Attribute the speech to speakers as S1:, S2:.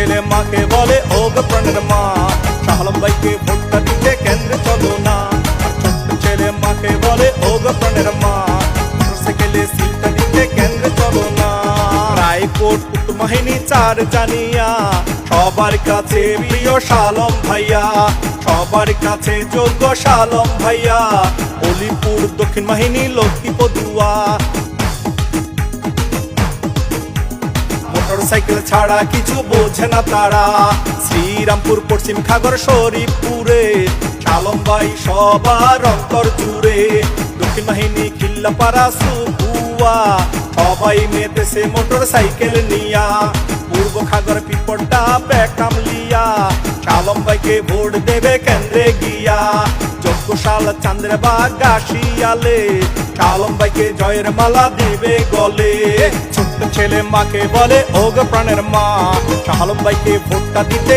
S1: ছেলে মাকে বলে ও গো প্রাণের মা, শাহ আলম ভাইকে ভোটটা দিতে কেন্দ্রে চলো না। ছোট্ট ছেলে মাকে বলে ও গো প্রাণের মা, মোটরসাইকেলে সিলটা দিতে কেন্দ্রে চলো না। রায়কোট উত্তর বাহিনী 4 জানিয়া সবার কাছে প্রিয় শাহ আলম ভাইয়া, সবার কাছে যোগ্য শাহ আলম ভাইয়া। অলিপুর দক্ষিণ বাহিনী লক্ষ্মীপদুয়া, মোটরসাইকেল ছাড়া কিছু বোঝে না তারা। শ্রীরামপুর পশ্চিম খাগড় শরীফপুরে শাহ আলম ভাই সবার অন্তর জুড়ে। দক্ষিণ বাহিনী খিল্লাপাড়া সুকুয়া, সবাই মেতেছে মোটরসাইকেল নিয়া। পূর্ব খাগড় পিপড়টা বেকামলিয়া, শাহ আলম ভাইকে ভোট দেবে কেন্দ্রে গিয়া। যজ্ঞশাল চান্দ্রবাগ গাছিয়ালে শাহ আলম ভাইকে জয়ের মালা দিবে গলে। ছোট্ট ছেলে মাকে বলে ও গো প্রাণের মা, শাহ আলম ভাইকে ভোটটা দিতে